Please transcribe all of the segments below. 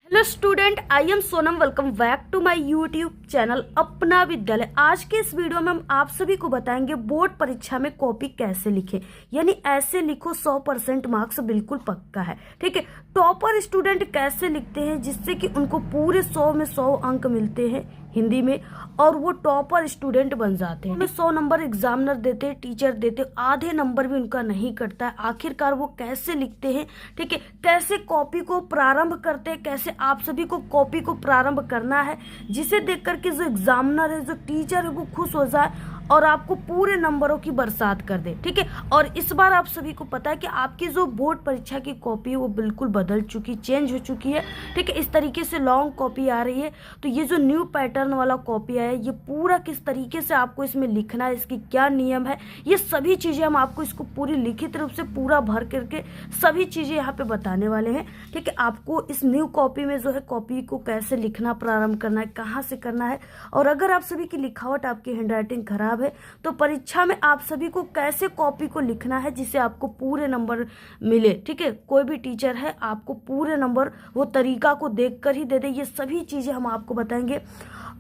Hello student, I am Sonam. Welcome back to my YouTube channel Apna Vidyalaya. आज के इस video में हम आप सभी को बताएंगे बोर्ड परीक्षा में कॉपी कैसे लिखें, यानी ऐसे लिखो 100% मार्क्स बिल्कुल पक्का है। ठीक है, टॉपर स्टूडेंट कैसे लिखते हैं जिससे कि उनको पूरे 100 में 100 अंक मिलते हैं हिंदी में और वो टॉपर स्टूडेंट बन जाते हैं। 100 नंबर एग्जामिनर देते हैं, टीचर देते हैं, आधे नंबर भी उनका नहीं कटता है। आखिरकार वो कैसे लिखते हैं, ठीक है, कैसे कॉपी को प्रारंभ करते हैं, कैसे आप सभी को कॉपी को प्रारंभ करना है जिसे देख करके जो एग्जामिनर है, जो टीचर है, वो खुश हो जाए और आपको पूरे नंबरों की बरसात कर दे। ठीक है, और इस बार आप सभी को पता है कि आपकी जो बोर्ड परीक्षा की कॉपी है वो बिल्कुल बदल चुकी, चेंज हो चुकी है। ठीक है, इस तरीके से लॉन्ग कॉपी आ रही है। तो ये जो न्यू पैटर्न वाला कॉपी आया है, ये पूरा किस तरीके से आपको इसमें लिखना है, इसकी क्या नियम है, ये सभी चीजें हम आपको इसको पूरी लिखित रूप से पूरा भर करके सभी चीजें यहाँ पे बताने वाले हैं। ठीक है, आपको इस न्यू कॉपी में जो है कॉपी को कैसे लिखना प्रारंभ करना है, कहाँ से करना है, और अगर आप सभी की लिखावट, आपकी हैंडराइटिंग खराब है तो परीक्षा में आप सभी को कैसे कॉपी को लिखना है जिससे आपको पूरे नंबर मिले। ठीक है, कोई भी टीचर है आपको पूरे नंबर वो तरीका को देखकर ही दे दे। ये सभी चीजें हम आपको बताएंगे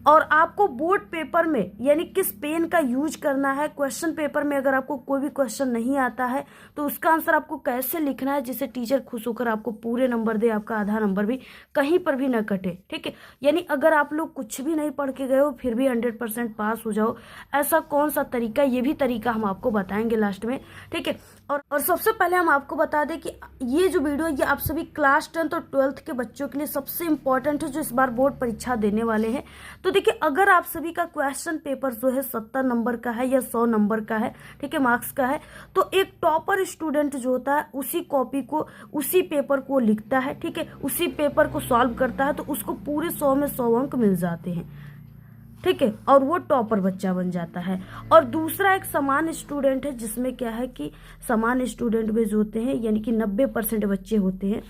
और आपको बोर्ड पेपर में यानी किस पेन का यूज करना है। क्वेश्चन पेपर में अगर आपको कोई भी क्वेश्चन नहीं आता है तो उसका आंसर आपको कैसे लिखना है जिससे टीचर खुश होकर आपको पूरे नंबर दे, आपका आधा नंबर भी कहीं पर भी न कटे। ठीक है, यानी अगर आप लोग कुछ भी नहीं पढ़ के गए हो फिर भी 100% पास हो जाओ, ऐसा कौन सा तरीका, ये भी तरीका हम आपको बताएंगे लास्ट में। ठीक है, और सबसे पहले हम आपको बता दें कि ये जो वीडियो ये आप सभी क्लास 10th और 12th के बच्चों के लिए सबसे इंपॉर्टेंट है जो इस बार बोर्ड परीक्षा देने वाले हैं। तो देखिए, अगर आप सभी का क्वेश्चन पेपर जो है 70 नंबर का है या 100 नंबर का है, ठीक है, मार्क्स का है, तो एक टॉपर स्टूडेंट जो होता है उसी कॉपी को, उसी पेपर को लिखता है, ठीक है, उसी पेपर को सॉल्व करता है तो उसको पूरे 100 में 100 अंक मिल जाते हैं। ठीक है, और वो टॉपर बच्चा बन जाता है। और दूसरा एक समान स्टूडेंट है जिसमें क्या है कि समान स्टूडेंट में जो होते हैं यानी कि 90% बच्चे होते हैं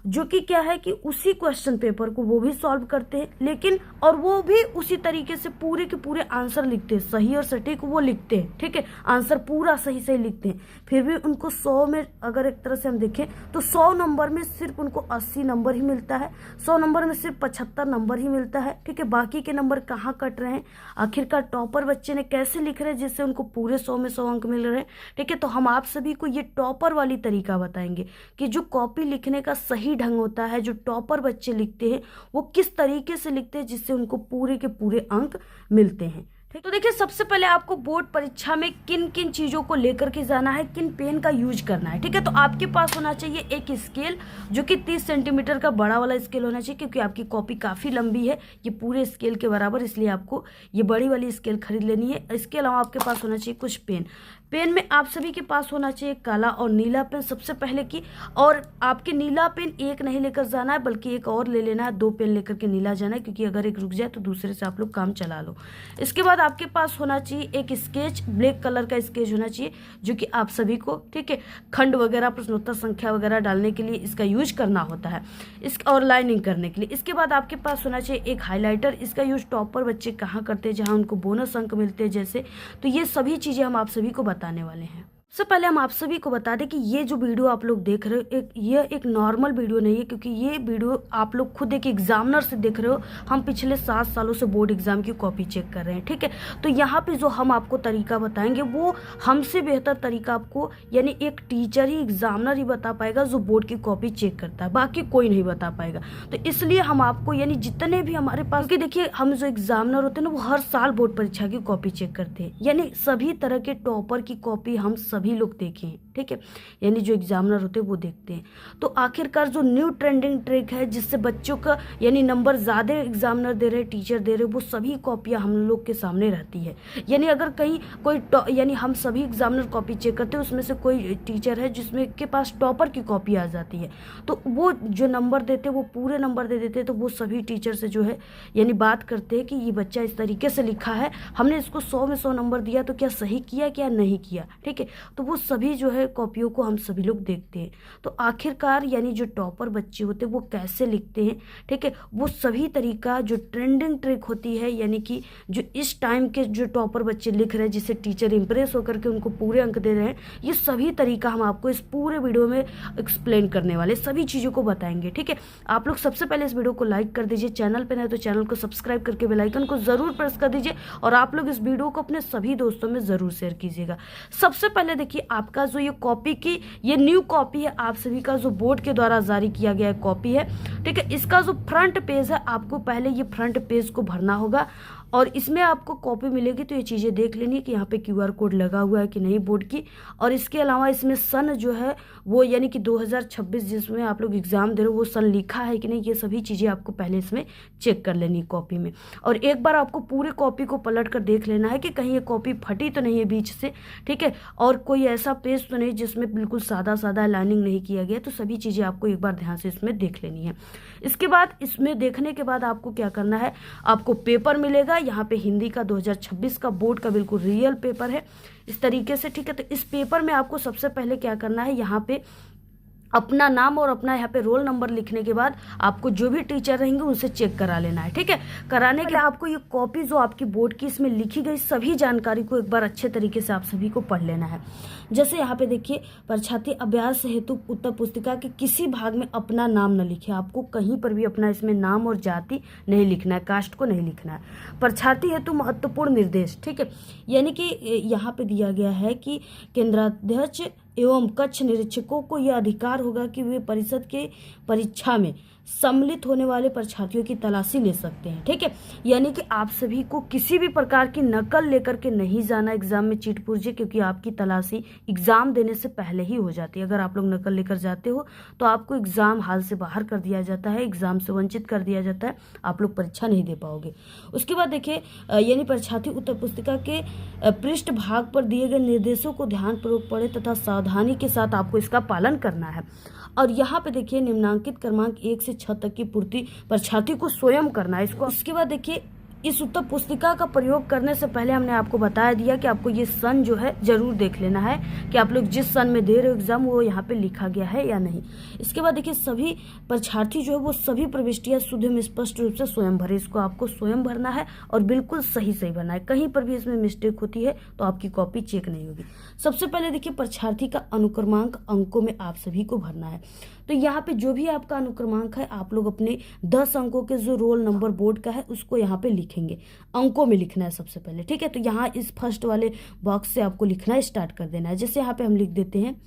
जो कि क्या है कि उसी क्वेश्चन पेपर को वो भी सॉल्व करते हैं, लेकिन और वो भी उसी तरीके से पूरे के पूरे आंसर लिखते हैं, सही और सटीक वो लिखते हैं। ठीक है, आंसर पूरा सही सही लिखते हैं, फिर भी उनको 100 में अगर एक तरह से हम देखें तो 100 नंबर में सिर्फ उनको 80 नंबर ही मिलता है, 100 नंबर में सिर्फ 75 नंबर ही मिलता है। ठीक है, बाकी के नंबर कहाँ कट रहे हैं, आखिरकार टॉपर बच्चे ने कैसे लिख रहे हैं जिससे उनको पूरे 100 में 100 अंक मिल रहे हैं। ठीक है, तो हम आप सभी को ये टॉपर वाली तरीका बताएंगे कि जो कॉपी लिखने का सही ढंग होता है, जो टॉपर बच्चे लिखते हैं वो किस तरीके से लिखते हैं जिससे उनको पूरे के पूरे अंक मिलते हैं। तो देखिए, सबसे पहले आपको बोर्ड परीक्षा में किन किन चीजों को लेकर के जाना है, किन पेन का यूज करना है। ठीक है, तो आपके पास होना चाहिए एक स्केल जो कि 30 सेंटीमीटर का बड़ा वाला स्केल होना चाहिए क्योंकि आपकी कॉपी काफी लंबी है, ये पूरे स्केल के बराबर, इसलिए आपको ये बड़ी वाली स्केल खरीद लेनी है। इसके अलावा आपके पास होना चाहिए कुछ पेन। पेन में आप सभी के पास होना चाहिए काला और नीला पेन सबसे पहले की, और आपके नीला पेन एक नहीं लेकर जाना है बल्कि एक और ले लेना है, 2 पेन लेकर के नीला जाना है क्योंकि अगर एक रुक जाए तो दूसरे से आप लोग काम चला लो। इसके बाद आपके पास होना चाहिए एक स्केच, ब्लैक कलर का स्केच होना चाहिए जो कि आप सभी को, ठीक है, खंड वगैरह, प्रश्नोत्तर संख्या वगैरह डालने के लिए इसका यूज करना होता है, इस और लाइनिंग करने के लिए। इसके बाद आपके पास होना चाहिए एक हाईलाइटर, इसका यूज टॉपर बच्चे कहाँ करते हैं जहाँ उनको बोनस अंक मिलते हैं जैसे। तो ये सभी चीजें हम आप सभी को बताने वाले हैं। सबसे पहले हम आप सभी को बता दें कि ये जो वीडियो आप लोग देख रहे हो ये एक नॉर्मल वीडियो नहीं है क्योंकि ये वीडियो आप लोग खुद एक एग्जामिनर से देख रहे हो। हम पिछले 7 सालों से बोर्ड एग्जाम की कॉपी चेक कर रहे हैं। ठीक है, तो यहाँ पे जो हम आपको तरीका बताएंगे वो हमसे बेहतर तरीका आपको यानी एक टीचर ही, एग्जामिनर ही बता पाएगा जो बोर्ड की कॉपी चेक करता है, बाकी कोई नहीं बता पाएगा। तो इसलिए हम आपको यानी जितने भी हमारे पास, क्योंकि देखिए हम जो एग्जामिनर होते हैं ना वो हर साल बोर्ड परीक्षा की कॉपी चेक करते हैं, यानी सभी तरह के टॉपर की कॉपी हम सभी लोग देखे हैं। ठीक है, यानी जो एग्जामिनर होते हैं वो देखते हैं। तो आखिरकार जो न्यू ट्रेंडिंग ट्रिक है जिससे बच्चों का यानी नंबर ज़्यादा एग्जामिनर दे रहे, टीचर दे रहे, वो सभी कॉपियाँ हम लोग के सामने रहती है। यानी अगर कहीं कोई यानी हम सभी एग्जामिनर कॉपी चेक करते हैं, उसमें से कोई टीचर है जिसमें के पास टॉपर की कॉपी आ जाती है तो वो जो नंबर देते वो पूरे नंबर दे देते, तो वो सभी टीचर से जो है यानी बात करते हैं कि ये बच्चा इस तरीके से लिखा है, हमने इसको 100 में 100 नंबर दिया तो क्या सही किया क्या नहीं किया। ठीक है, तो वो सभी जो है कॉपियों को हम सभी लोग देखते हैं। तो आखिरकार यानी जो टॉपर बच्चे होते हैं वो कैसे लिखते हैं, ठीक है, वो सभी तरीका जो ट्रेंडिंग ट्रिक होती है, यानी कि जो इस टाइम के जो टॉपर बच्चे लिख रहे हैं जिससे टीचर इंप्रेस होकर के उनको पूरे अंक दे रहे हैं, ये सभी तरीका हम आपको इस पूरे वीडियो में एक्सप्लेन करने वाले, सभी चीज़ों को बताएंगे, ठीक है। आप लोग सबसे पहले इस वीडियो को लाइक कर दीजिए, चैनल पर नहीं तो चैनल को सब्सक्राइब करके बेल आइकन को जरूर प्रेस कर दीजिए और आप लोग इस वीडियो को अपने सभी दोस्तों में जरूर शेयर कीजिएगा। सबसे पहले देखिए, आपका जो ये कॉपी की ये न्यू कॉपी है, आप सभी का जो बोर्ड के द्वारा जारी किया गया कॉपी है, ठीक है। इसका जो फ्रंट पेज है, आपको पहले ये फ्रंट पेज को भरना होगा और इसमें आपको कॉपी मिलेगी तो ये चीज़ें देख लेनी है कि यहाँ पे QR कोड लगा हुआ है कि नहीं बोर्ड की। और इसके अलावा इसमें सन जो है वो यानी कि 2026 जिसमें आप लोग एग्ज़ाम दे रहे हो वो सन लिखा है कि नहीं, ये सभी चीज़ें आपको पहले इसमें चेक कर लेनी कॉपी में। और एक बार आपको पूरे कॉपी को पलट कर देख लेना है कि कहीं ये कॉपी फटी तो नहीं है बीच से, ठीक है, और कोई ऐसा पेज तो नहीं जिसमें बिल्कुल सादा सादा लाइनिंग नहीं किया गया। तो सभी चीज़ें आपको एक बार ध्यान से इसमें देख लेनी है। इसके बाद इसमें देखने के बाद आपको क्या करना है, आपको पेपर मिलेगा यहाँ पे हिंदी का 2026 का बोर्ड का बिल्कुल रियल पेपर है इस तरीके से, ठीक है। तो इस पेपर में आपको सबसे पहले क्या करना है, यहाँ पे अपना नाम और अपना यहाँ पे रोल नंबर लिखने के बाद आपको जो भी टीचर रहेंगे उनसे चेक करा लेना है, ठीक है। कराने के आपको ये कॉपी जो आपकी बोर्ड की इसमें लिखी गई सभी जानकारी को एक बार अच्छे तरीके से आप सभी को पढ़ लेना है। जैसे यहाँ पे देखिए, परीक्षार्थी अभ्यास हेतु उत्तर पुस्तिका के किसी भाग में अपना नाम न लिखे, आपको कहीं पर भी अपना इसमें नाम और जाति नहीं लिखना है, कास्ट को नहीं लिखना है। परीक्षार्थी हेतु महत्वपूर्ण निर्देश, ठीक है, यानी कि यहाँ पे दिया गया है कि केंद्राध्यक्ष एवं कक्ष निरीक्षकों को यह अधिकार होगा कि वे परिषद के परीक्षा में सम्मिलित होने वाले परीक्षार्थियों की तलाशी ले सकते हैं, ठीक है। यानी कि आप सभी को किसी भी प्रकार की नकल लेकर के नहीं जाना एग्जाम में चीट पूर्जे, क्योंकि आपकी तलाशी एग्जाम देने से पहले ही हो जाती है। अगर आप लोग नकल लेकर जाते हो तो आपको एग्जाम हाल से बाहर कर दिया जाता है, एग्जाम से वंचित कर दिया जाता है, आप लोग परीक्षा नहीं दे पाओगे। उसके बाद देखिए, यानी परीक्षार्थी उत्तर पुस्तिका के पृष्ठ भाग पर दिए गए निर्देशों को ध्यानपूर्वक पढ़े तथा सावधानी के साथ आपको इसका पालन करना है। और यहाँ पे देखिए, निम्नांकित क्रमांक 1 से 6 तक की पूर्ति परीक्षार्थी को स्वयं करना है इसको। उसके बाद देखिए, इस उत्तर पुस्तिका का प्रयोग करने से पहले हमने आपको बता दिया कि आपको ये सन जो है जरूर देख लेना है कि आप लोग जिस सन में दे रहे हो एग्जाम वो यहाँ पे लिखा गया है या नहीं। इसके बाद देखिए, सभी परीक्षार्थी जो है वो सभी प्रविष्टियां शुद्ध में स्पष्ट रूप से स्वयं भरे, इसको आपको स्वयं भरना है और बिल्कुल सही सही भरना है। कहीं पर भी इसमें मिस्टेक होती है तो आपकी कॉपी चेक नहीं होगी। सबसे पहले देखिए, परीक्षार्थी का अनुक्रमांक अंकों में आप सभी को भरना है। तो यहाँ पे जो भी आपका अनुक्रमांक है आप लोग अपने 10 अंकों के जो रोल नंबर बोर्ड का है उसको यहाँ पे लिखेंगे, अंकों में लिखना है सबसे पहले, ठीक है। तो यहाँ इस फर्स्ट वाले बॉक्स से आपको लिखना स्टार्ट कर देना है। जैसे यहाँ पे हम लिख देते हैं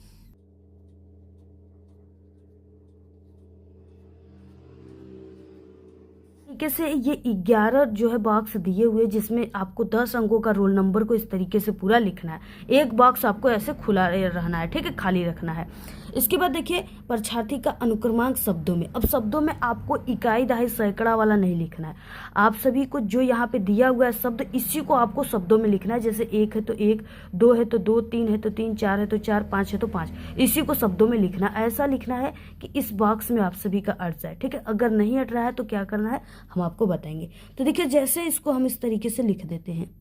तरीके से, ये 11 जो है बॉक्स दिए हुए जिसमें आपको 10 अंकों का रोल नंबर को इस तरीके से पूरा लिखना है। एक बॉक्स आपको ऐसे खुला रहना है, ठीक है, खाली रखना है। इसके बाद देखिए, परीक्षार्थी का अनुक्रमांक शब्दों में, अब शब्दों में आपको इकाई दहाई सैकड़ा वाला नहीं लिखना है। आप सभी को जो यहाँ पे दिया हुआ है शब्द इसी को आपको शब्दों में लिखना है। जैसे 1 है तो 1, 2 है तो 2, 3 है तो 3, 4 है तो 4, 5 है तो 5, इसी को शब्दों में लिखना। ऐसा लिखना है कि इस बॉक्स में आप सभी का अट जाए, ठीक है। अगर नहीं अट रहा है तो क्या करना है हम आपको बताएंगे। तो देखिए, जैसे इसको हम इस तरीके से लिख देते हैं,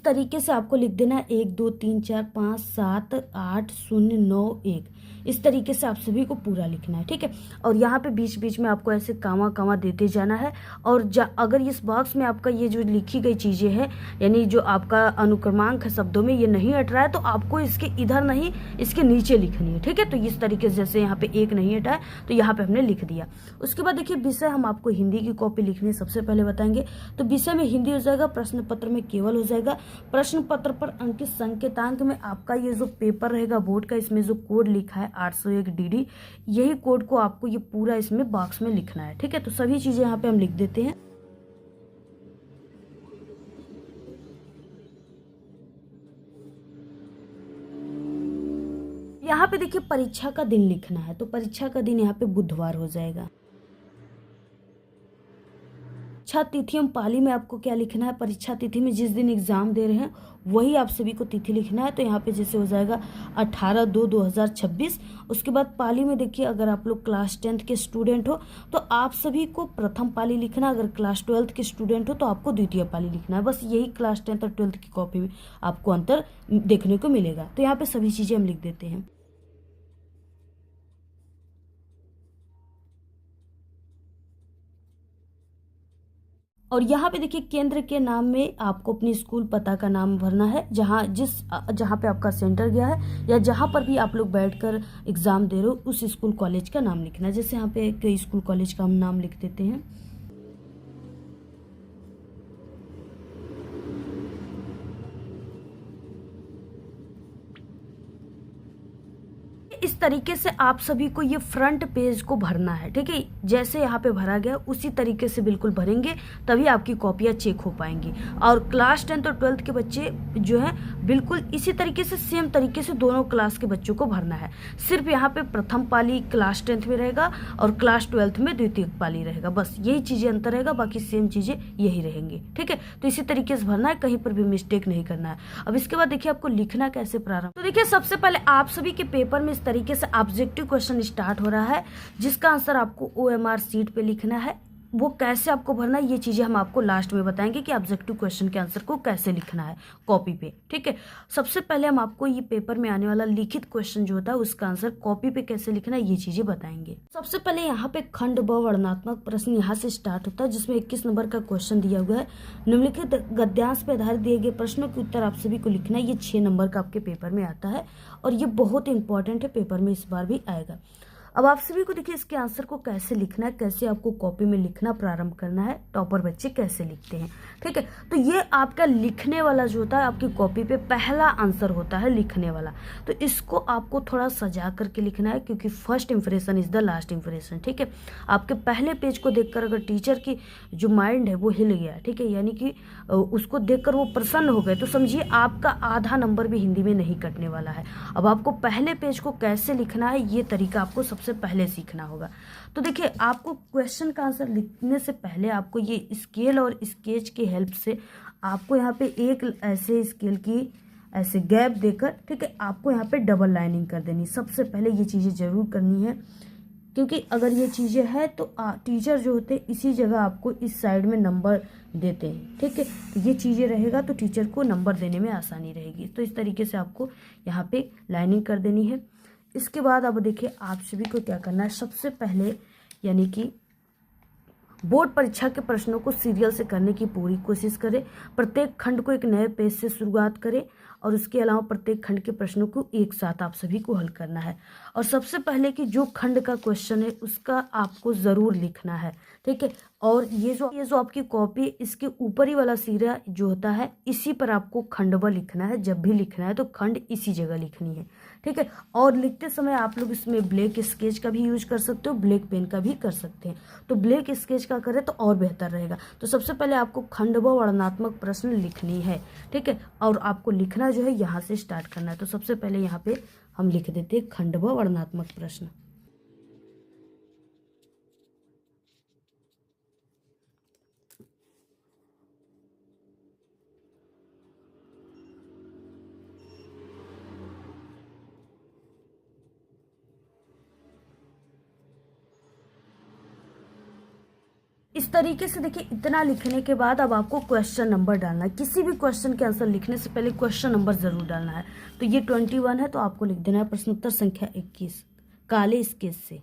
तरीके से आपको लिख देना है 1 2 3 4 5 7 8 0 9 1, इस तरीके से आप सभी को पूरा लिखना है, ठीक है। और यहाँ पे बीच बीच में आपको ऐसे कामा कामा देते जाना है। और अगर इस बॉक्स में आपका ये जो लिखी गई चीज़ें हैं, यानी जो आपका अनुक्रमांक है शब्दों में, ये नहीं हट रहा है तो आपको इसके इधर नहीं इसके नीचे लिखनी है, ठीक है। तो इस तरीके से जैसे यहाँ पे 1 नहीं हटा है तो यहाँ पे हमने लिख दिया। उसके बाद देखिए, विषय हम आपको हिंदी की कॉपी लिखनी सबसे पहले बताएंगे। तो विषय में हिंदी हो जाएगा, प्रश्न पत्र में केवल हो जाएगा। प्रश्न पत्र पर अंकित संकेतांक में आपका ये जो पेपर रहेगा बोर्ड का, इसमें जो कोड लिखा है 801 DD, यही कोड को आपको ये पूरा इसमें बॉक्स में लिखना है, ठीक है। तो सभी चीजें यहाँ पे हम लिख देते हैं। यहाँ पे देखिए, परीक्षा का दिन लिखना है। तो परीक्षा का दिन यहाँ पे बुधवार हो जाएगा। परीक्षा तिथि हम पाली में आपको क्या लिखना है, परीक्षा तिथि में जिस दिन एग्जाम दे रहे हैं वही आप सभी को तिथि लिखना है। तो यहाँ पे जैसे हो जाएगा 18/2/2026। उसके बाद पाली में देखिए, अगर आप लोग क्लास 10th के स्टूडेंट हो तो आप सभी को प्रथम पाली लिखना, अगर क्लास 12th के स्टूडेंट हो तो आपको द्वितीय पाली लिखना है। बस यही क्लास 10th और 12th की कॉपी में आपको अंतर देखने को मिलेगा। तो यहाँ पे सभी चीज़ें हम लिख देते हैं। और यहाँ पे देखिए, केंद्र के नाम में आपको अपनी स्कूल पता का नाम भरना है, जहाँ पे आपका सेंटर गया है या जहाँ पर भी आप लोग बैठकर एग्जाम दे रहे हो उस स्कूल कॉलेज का नाम लिखना है। जैसे यहाँ पे कई स्कूल कॉलेज का हम नाम लिख देते हैं। इस तरीके से आप सभी को ये फ्रंट पेज को भरना है, ठीक है। जैसे यहाँ पे भरा गया उसी तरीके से बिल्कुल भरेंगे, तभी आपकी कॉपियाँ चेक हो पाएंगी। और क्लास 10th और 12th के बच्चे जो हैं बिल्कुल इसी तरीके से, सेम तरीके से दोनों क्लास के बच्चों को भरना है। सिर्फ यहाँ पे प्रथम पाली क्लास 10th में रहेगा और क्लास 12th में द्वितीय पाली रहेगा, बस यही चीज़ें अंतर रहेगा, बाकी सेम चीज़ें यही रहेंगी, ठीक है। तो इसी तरीके से भरना है, कहीं पर भी मिस्टेक नहीं करना है। अब इसके बाद देखिए आपको लिखना कैसे प्रारंभ। तो देखिए, सबसे पहले आप सभी के पेपर में इस तरीके से ऑब्जेक्टिव क्वेश्चन स्टार्ट हो रहा है, जिसका आंसर आपको OMR सीट पे लिखना है। वो कैसे आपको भरना है ये चीजें हम आपको लास्ट में बताएंगे कि ऑब्जेक्टिव क्वेश्चन के आंसर को कैसे लिखना है कॉपी पे, ठीक है। सबसे पहले हम आपको ये पेपर में आने वाला लिखित क्वेश्चन जो होता है उसका आंसर कॉपी पे कैसे लिखना है ये चीजें बताएंगे। सबसे पहले यहाँ पे खंड ब वर्णनात्मक प्रश्न यहाँ से स्टार्ट होता है, जिसमें 21 नंबर का क्वेश्चन दिया हुआ है। निम्नलिखित गद्यांश पे आधारित दिए गए प्रश्नों के उत्तर आप सभी को लिखना है। ये 6 नंबर का आपके पेपर में आता है और ये बहुत इंपॉर्टेंट है, पेपर में इस बार भी आएगा। अब आप सभी को देखिए इसके आंसर को कैसे लिखना है, कैसे आपको कॉपी में लिखना प्रारंभ करना है, टॉपर बच्चे कैसे लिखते हैं, ठीक है। तो ये आपका लिखने वाला जो होता है आपकी कॉपी पे पहला आंसर होता है लिखने वाला। तो इसको आपको थोड़ा सजा करके लिखना है, क्योंकि first impression is the last impression, ठीक है। आपके पहले पेज को देखकर अगर टीचर की जो माइंड है वो हिल गया, ठीक है, यानी कि उसको देखकर वो प्रसन्न हो गए, तो समझिए आपका आधा नंबर भी हिंदी में नहीं कटने वाला है। अब आपको पहले पेज को कैसे लिखना है ये तरीका आपको सबसे पहले सीखना होगा। तो देखिए, आपको क्वेश्चन का आंसर लिखने से पहले आपको ये स्केल और स्केच की हेल्प से आपको यहाँ पे एक ऐसे स्केल की ऐसे गैप देकर, ठीक है, आपको यहाँ पे डबल लाइनिंग कर देनी। सबसे पहले ये चीज़ें जरूर करनी है, क्योंकि अगर ये चीज़ें हैं तो टीचर जो होते हैं इसी जगह आपको इस साइड में नंबर देते हैं, ठीक है। तो ये चीज़ें रहेगा तो टीचर को नंबर देने में आसानी रहेगी। तो इस तरीके से आपको यहाँ पे लाइनिंग कर देनी है। इसके बाद अब देखिए आप सभी को क्या करना है। सबसे पहले यानी कि बोर्ड परीक्षा के प्रश्नों को सीरियल से करने की पूरी कोशिश करें। प्रत्येक खंड को एक नए पेज से शुरुआत करें और उसके अलावा प्रत्येक खंड के प्रश्नों को एक साथ आप सभी को हल करना है। और सबसे पहले कि जो खंड का क्वेश्चन है उसका आपको ज़रूर लिखना है, ठीक है। और ये जो आपकी कॉपी, इसके ऊपर ही वाला सिरा जो होता है इसी पर आपको खंड व लिखना है। जब भी लिखना है तो खंड इसी जगह लिखनी है, ठीक है। और लिखते समय आप लोग इसमें ब्लैक स्केच का भी यूज कर सकते हो, ब्लैक पेन का भी कर सकते हैं। तो ब्लैक स्केच का करें तो और बेहतर रहेगा। तो सबसे पहले आपको खंड व वर्णनात्मक प्रश्न लिखनी है, ठीक है। और आपको लिखना जो है यहाँ से स्टार्ट करना है। तो सबसे पहले यहाँ पे हम लिख देते हैं खंड व वर्णनात्मक प्रश्न। इस तरीके से देखिए, इतना लिखने के बाद अब आपको क्वेश्चन नंबर डालना है। किसी भी क्वेश्चन के आंसर लिखने से पहले क्वेश्चन नंबर जरूर डालना है। तो ये 21 है तो आपको लिख देना है प्रश्न उत्तर संख्या 21 काले स्केच से।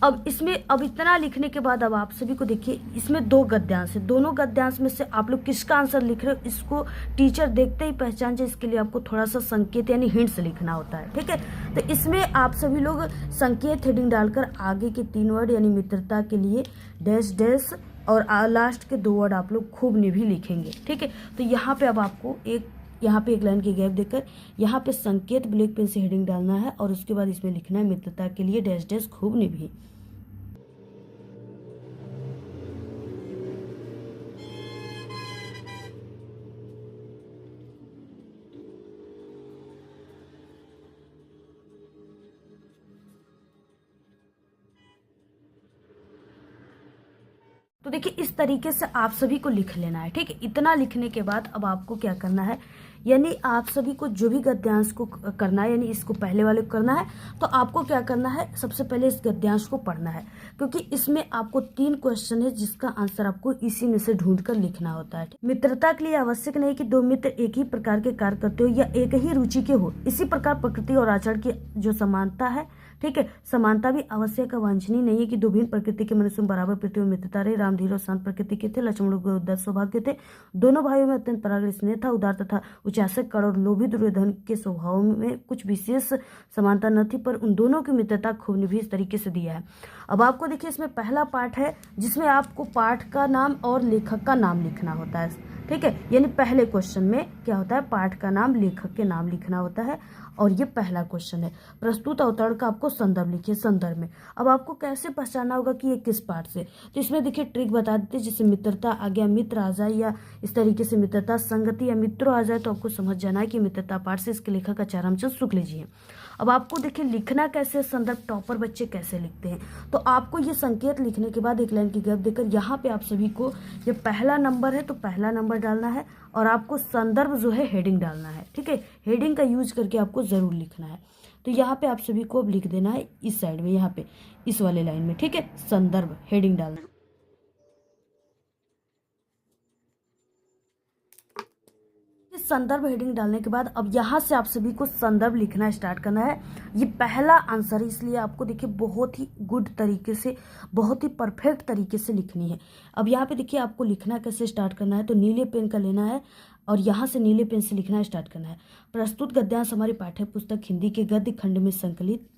अब इतना लिखने के बाद अब आप सभी को देखिए इसमें 2 गद्यांश है। दोनों गद्यांश में से आप लोग किसका आंसर लिख रहे हो इसको टीचर देखते ही पहचान जाए, इसके लिए आपको थोड़ा सा संकेत यानी हिंट्स लिखना होता है, ठीक है। तो इसमें आप सभी लोग संकेत हेडिंग डालकर आगे के 3 वर्ड यानी मित्रता के लिए डैश डैश और लास्ट के 2 वर्ड आप लोग खूब ने भी लिखेंगे, ठीक है। तो यहाँ पे अब आपको यहाँ पे एक लाइन की गैप देकर यहाँ पे संकेत ब्लैक पेन से हेडिंग डालना है और उसके बाद इसमें लिखना है मित्रता के लिए डैश डैश खूब ने भी। तो देखिए इस तरीके से आप सभी को लिख लेना है, ठीक है। इतना लिखने के बाद अब आपको क्या करना है, यानी आप सभी को जो भी गद्यांश को करना है, यानी इसको पहले वाले को करना है, तो आपको क्या करना है, सबसे पहले इस गद्यांश को पढ़ना है, क्योंकि इसमें आपको 3 क्वेश्चन है जिसका आंसर आपको इसी में से ढूंढ कर लिखना होता है। मित्रता के लिए आवश्यक नहीं कि 2 मित्र एक ही प्रकार के कार्य करते हो या एक ही रुचि के हो। इसी प्रकार प्रकृति और आचरण की जो समानता है, ठीक है, समानता भी आवश्यक वांछनीय नहीं है कि 2 भिन्न प्रकृति के मनुष्य में बराबर प्रीति और मित्रता रहे। राम धीर और शांत प्रकृति के थे, लक्ष्मण और उदार स्वभाव के थे। दोनों भाइयों में अत्यंत पराक्रम स्नेह था। उदार तथा उचासक कर्ण और लोभी दुर्योधन के स्वभाव में कुछ विशेष समानता न थी, पर उन दोनों की मित्रता खूब निभी। इस तरीके से दिया है। अब आपको देखिए इसमें पहला पार्ट है जिसमें आपको पाठ का नाम और लेखक का नाम लिखना होता है, ठीक है। यानी पहले क्वेश्चन में क्या होता है, पाठ का नाम, लेखक के नाम लिखना होता है। और ये पहला क्वेश्चन है। प्रस्तुत अवतरण का आपको संदर्भ लिखिए, संदर्भ में। अब आपको कैसे पहचानना होगा कि ये किस पाठ से, तो इसमें देखिए ट्रिक बता देते हैं। जैसे मित्रता आ गया, मित्र आ जाए, या इस तरीके से मित्रता संगति या मित्रों आ जाए, तो आपको समझ जाना है कि मित्रता पाठ से इसके लेखक आचार्य रामचंद्र शुक्ल जी हैं। अब आपको देखिए लिखना कैसे, संदर्भ टॉपर बच्चे कैसे लिखते हैं, तो आपको ये संकेत लिखने के बाद एक लाइन की गैप देकर यहाँ पे आप सभी को, ये पहला नंबर है तो पहला नंबर डालना है, और आपको संदर्भ जो है हेडिंग डालना है, ठीक है। हेडिंग का यूज करके आपको जरूर लिखना है। तो यहाँ पे आप सभी को अब लिख देना है इस साइड में, यहाँ पे इस वाले लाइन में, ठीक है, संदर्भ हेडिंग डालना है। संदर्भ हेडिंग डालने के बाद अब यहाँ से आप सभी को संदर्भ लिखना स्टार्ट करना है। ये पहला आंसर है, इसलिए आपको देखिए बहुत ही गुड तरीके से, बहुत ही परफेक्ट तरीके से लिखनी है। अब यहाँ पे देखिए आपको लिखना कैसे स्टार्ट करना है, तो नीले पेन का लेना है और यहाँ से नीले पेन से लिखना स्टार्ट करना है। प्रस्तुत गद्यांश हमारी पाठ्य पुस्तक हिंदी के गद्य खंड में संकलित।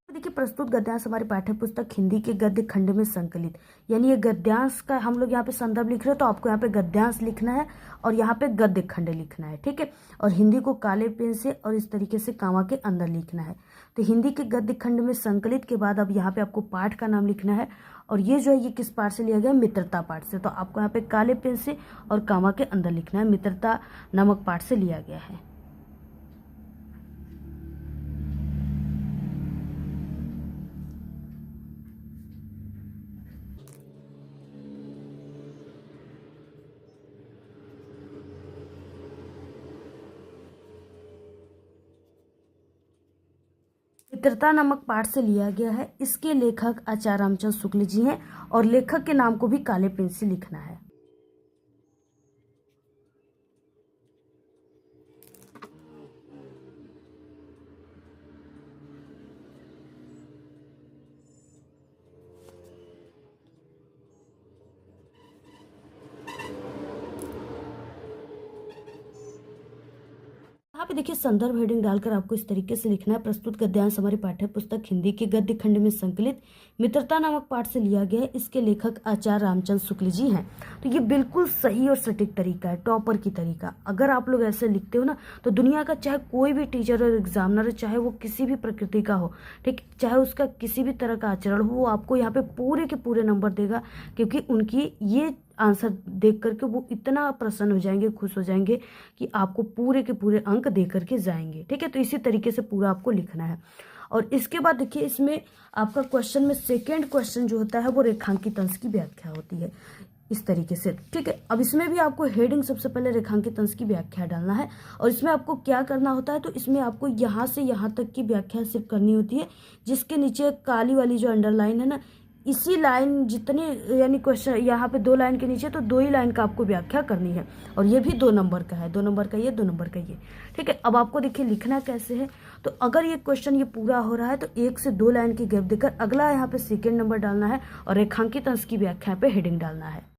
देखिए प्रस्तुत गद्यांश हमारी पाठ्य पुस्तक हिंदी के गद्य खंड में संकलित, यानी ये गद्यांश का हम लोग यहाँ पे संदर्भ लिख रहे हैं, तो आपको यहाँ पे गद्यांश लिखना है और यहाँ पे गद्य खंड लिखना है, ठीक है। और हिंदी को काले पेन से और इस तरीके से कामा के अंदर लिखना है। तो हिंदी के गद्य खंड में संकलित के बाद अब यहाँ पे आपको पाठ का नाम लिखना है, और ये जो है ये किस पाठ से लिया गया, मित्रता पाठ से। तो आपको यहाँ पे काले पेन से और कामा के अंदर लिखना है, मित्रता नामक पाठ से लिया गया है। मित्रता नामक पाठ से लिया गया है। इसके लेखक आचार्य रामचंद्र शुक्ल जी हैं, और लेखक के नाम को भी काले पेन से लिखना है। यहाँ पे देखिए संदर्भ हेडिंग डालकर आपको इस तरीके से लिखना है। प्रस्तुत गद्यांश हमारी पाठ्य पुस्तक हिंदी के गद्य खंड में संकलित मित्रता नामक पाठ से लिया गया है। इसके लेखक आचार्य रामचंद्र शुक्ल जी हैं। तो ये बिल्कुल सही और सटीक तरीका है, टॉपर की तरीका। अगर आप लोग ऐसे लिखते हो ना, तो दुनिया का चाहे कोई भी टीचर और एग्जामिनर, चाहे वो किसी भी प्रकृति का हो, ठीक, चाहे उसका किसी भी तरह का आचरण हो, वो आपको यहाँ पे पूरे के पूरे नंबर देगा, क्योंकि उनकी ये आंसर देख करके वो इतना प्रसन्न हो जाएंगे, खुश हो जाएंगे कि आपको पूरे के पूरे अंक दे करके जाएंगे, ठीक है। तो इसी तरीके से पूरा आपको लिखना है। और इसके बाद देखिए इसमें आपका क्वेश्चन में सेकेंड क्वेश्चन जो होता है वो रेखांकित अंश की व्याख्या होती है इस तरीके से, ठीक है। अब इसमें भी आपको हेडिंग सबसे पहले रेखांकित अंश की व्याख्या डालना है, और इसमें आपको क्या करना होता है, तो इसमें आपको यहाँ से यहाँ तक की व्याख्या सिर्फ करनी होती है। जिसके नीचे काली वाली जो अंडरलाइन है ना, इसी लाइन जितने, यानी क्वेश्चन यहाँ पे 2 लाइन के नीचे, तो 2 ही लाइन का आपको व्याख्या करनी है। और ये भी 2 नंबर का है, 2 नंबर का ये, 2 नंबर का ये, ठीक है। अब आपको देखिए लिखना कैसे है, तो अगर ये क्वेश्चन ये पूरा हो रहा है तो 1 से 2 लाइन की गैप देकर अगला यहाँ पे सेकेंड नंबर डालना है, और रेखांकित अंश की व्याख्या पे हेडिंग डालना है।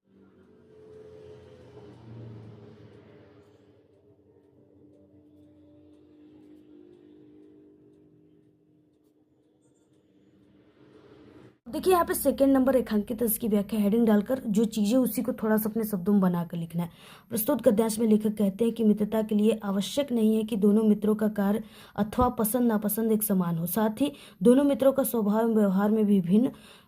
देखिए यहाँ पे सेकंड नंबर रेखांकित इसकी व्याख्या हेडिंग डालकर जो चीजें उसी को थोड़ा सा अपने शब्दों में बनाकर लिखना है। प्रस्तुत गद्यांश में लेखक कहते हैं कि मित्रता के लिए आवश्यक नहीं है कि दोनों मित्रों का कार्य अथवा पसंद नापसंद एक समान हो, साथ ही दोनों मित्रों का स्वभाव एवं व्यवहार में भी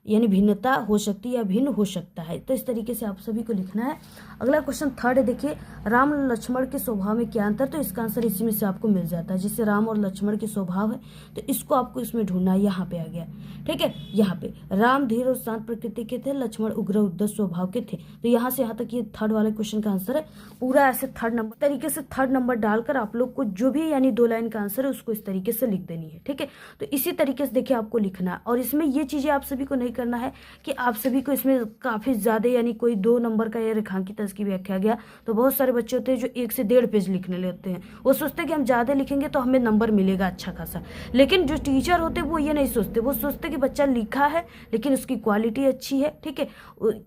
भिन्नता हो सकती है या भिन्न हो सकता है। तो इस तरीके से आप सभी को लिखना है। अगला क्वेश्चन थर्ड है, देखिए राम और लक्ष्मण के स्वभाव में क्या अंतर, तो इसका आंसर इसी में से आपको मिल जाता है। जिससे राम और लक्ष्मण के स्वभाव है तो इसको आपको इसमें ढूंढना है, यहाँ पे आ गया, ठीक है। यहाँ पे राम धीर और शांत प्रकृति के थे, लक्ष्मण उग्र उद्धत स्वभाव के थे। तो यहाँ से यहाँ तक ये थर्ड वाले क्वेश्चन का आंसर है। पूरा ऐसे थर्ड नंबर तरीके से थर्ड नंबर डालकर आप लोग को जो भी यानी 2 लाइन का आंसर है उसको इस तरीके से लिख देनी है, ठीक है। तो इसी तरीके से देखिए आपको लिखना है। और इसमें ये चीजें आप सभी को नहीं करना है कि आप सभी को इसमें काफी ज्यादा यानी कोई 2 नंबर का ये रेखांकित इसकी व्याख्या गया। तो बहुत सारे बच्चे होते हैं जो 1 से 1.5 पेज लिखने लेते हैं, वो सोचते हैं कि हम ज्यादा लिखेंगे तो हमें नंबर मिलेगा अच्छा खासा। लेकिन जो टीचर होते हैं वो ये नहीं सोचते, वो सोचते कि बच्चा लिखा है लेकिन उसकी क्वालिटी अच्छी है, ठीक है,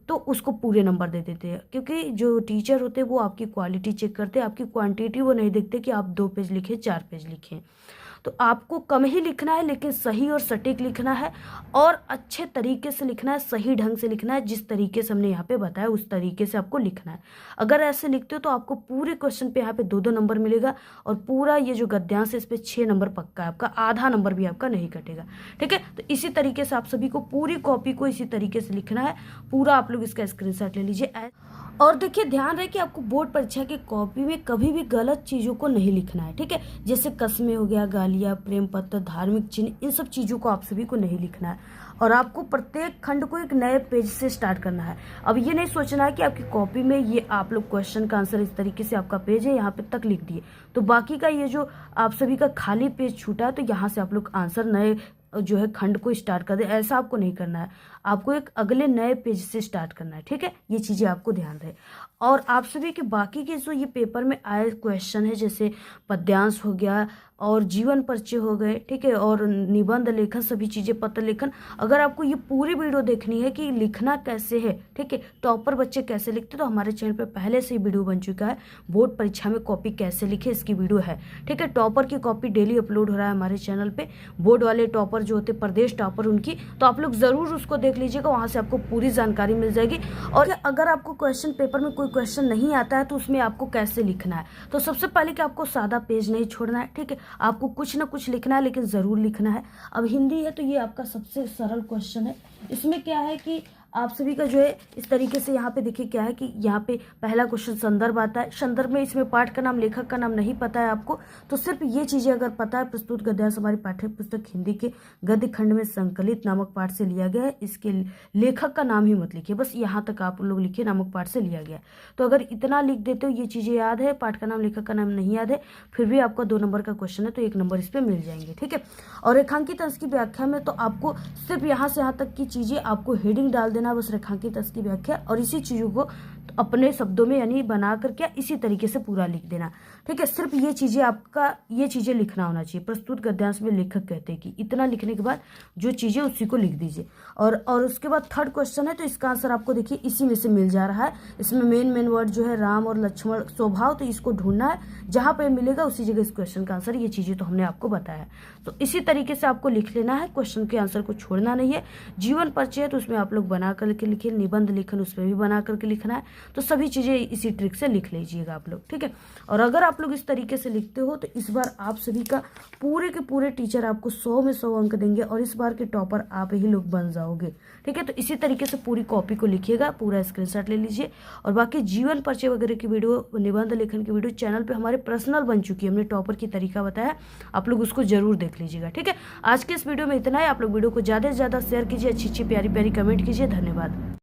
तो उसको पूरे नंबर दे देते हैं। क्योंकि जो टीचर होते हैं वो आपकी क्वालिटी चेक करते हैं, आपकी क्वांटिटी वो नहीं देखते कि आप 2 पेज लिखे 4 पेज लिखे। तो आपको कम ही लिखना है लेकिन सही और सटीक लिखना है और अच्छे तरीके से लिखना है, सही ढंग से लिखना है। जिस तरीके से हमने यहाँ पे बताया उस तरीके से आपको लिखना है। अगर ऐसे लिखते हो तो आपको पूरे क्वेश्चन पे यहाँ पे 2-2 नंबर मिलेगा और पूरा ये जो गद्यांश है इस पे 6 नंबर पक्का है, आपका आधा नंबर भी आपका नहीं कटेगा, ठीक है। तो इसी तरीके से आप सभी को पूरी कॉपी को इसी तरीके से लिखना है। पूरा आप लोग इसका स्क्रीनशॉट ले लीजिए। और देखिए ध्यान रहे कि आपको बोर्ड परीक्षा की कॉपी में कभी भी गलत चीजों को नहीं लिखना है, ठीक है। जैसे कस्में हो गया, गालियां, प्रेम पत्र, धार्मिक चिन्ह, इन सब चीजों को आप सभी को नहीं लिखना है। और आपको प्रत्येक खंड को एक नए पेज से स्टार्ट करना है। अब ये नहीं सोचना है कि आपकी कॉपी में ये आप लोग क्वेश्चन का आंसर इस तरीके से आपका पेज है यहाँ पे तक लिख दिए तो बाकी का ये जो आप सभी का खाली पेज छूटा है तो यहाँ से आप लोग आंसर नए जो है खंड को स्टार्ट कर दे। ऐसा आपको नहीं करना है, आपको एक अगले नए पेज से स्टार्ट करना है, ठीक है। ये चीजें आपको ध्यान रहे। और आप सभी के बाकी के जो ये पेपर में आए क्वेश्चन है जैसे पद्यांश हो गया और जीवन परिचय हो गए, ठीक है, और निबंध लेखन, सभी चीजें, पत्र लेखन, अगर आपको ये पूरी वीडियो देखनी है कि लिखना कैसे है, ठीक है, टॉपर बच्चे कैसे लिखते, तो हमारे चैनल पे पहले से ही वीडियो बन चुका है। बोर्ड परीक्षा में कॉपी कैसे लिखे इसकी वीडियो है, ठीक है। टॉपर की कॉपी डेली अपलोड हो रहा है हमारे चैनल पे। बोर्ड वाले टॉपर जो होते प्रदेश टॉपर उनकी, तो आप लोग जरूर उसको देख लीजिएगा, वहां से आपको पूरी जानकारी मिल जाएगी। और अगर आपको क्वेश्चन पेपर में कोई क्वेश्चन नहीं आता है तो उसमें आपको कैसे लिखना है, तो सबसे पहले कि आपको सादा पेज नहीं छोड़ना है, ठीक है, आपको कुछ ना कुछ लिखना है लेकिन जरूर लिखना है। अब हिंदी है तो ये आपका सबसे सरल क्वेश्चन है। इसमें क्या है कि आप सभी का जो है इस तरीके से यहाँ पे देखिए क्या है कि यहाँ पे पहला क्वेश्चन संदर्भ आता है। संदर्भ में इसमें पाठ का नाम, लेखक का नाम नहीं पता है आपको, तो सिर्फ ये चीजें अगर पता है, प्रस्तुत गद्यांश हमारी पाठ्य पुस्तक हिंदी के गद्य खंड में संकलित नामक पाठ से लिया गया है। इसके लेखक का नाम ही मत लिखिए, बस यहाँ तक आप लोग लिखिए नामक पाठ से लिया गया। तो अगर इतना लिख देते हो, ये चीजें याद है, पाठ का नाम, लेखक का नाम नहीं याद है, फिर भी आपका 2 नंबर का क्वेश्चन है तो 1 नंबर इस पे मिल जाएंगे, ठीक है। और रेखांकित अंश की व्याख्या में तो आपको सिर्फ यहाँ से यहाँ तक की चीजें आपको हेडिंग डाल देना, बस रेखांकित अंश की व्याख्या, और इसी चीजों को अपने शब्दों में यानी बना करके इसी तरीके से पूरा लिख देना, ठीक है। सिर्फ ये चीजें आपका ये चीजें लिखना होना चाहिए। प्रस्तुत गद्यांश में लेखक कहते हैं कि इतना लिखने के बाद जो चीजें उसी को लिख दीजिए। और उसके बाद थर्ड क्वेश्चन है तो इसका आंसर आपको देखिए इसी में से मिल जा रहा है। इसमें मेन वर्ड जो है राम और लक्ष्मण स्वभाव, तो इसको ढूंढना है, जहां पे मिलेगा उसी जगह इस क्वेश्चन का आंसर। ये चीजें तो हमने आपको बताया, तो इसी तरीके से आपको लिख लेना है, क्वेश्चन के आंसर को छोड़ना नहीं है। जीवन परिचय है तो उसमें आप लोग बना करके लिखिए, निबंध लेखन उसमें भी बना करके लिखना है। तो सभी चीजें इसी ट्रिक से लिख लीजिएगा आप लोग, ठीक है। और अगर आप लोग इस तरीके से लिखते हो तो इस बार आप सभी का पूरे के पूरे टीचर आपको 100 में 100 अंक देंगे और इस बार के टॉपर आप ही लोग बन जाओगे, ठीक है। तो इसी तरीके से पूरी कॉपी को लिखिएगा, पूरा स्क्रीनशॉट ले लीजिए। और बाकी जीवन परिचय वगैरह की वीडियो, निबंध लेखन की वीडियो चैनल पे हमारे पर्सनल बन चुकी है, हमने टॉपर की तरीका बताया, आप लोग उसको जरूर देख लीजिएगा, ठीक है। आज के इस वीडियो में इतना है। आप लोग वीडियो को ज्यादा से ज्यादा शेयर कीजिए, अच्छी अच्छी प्यारी प्यारी कमेंट कीजिए। धन्यवाद।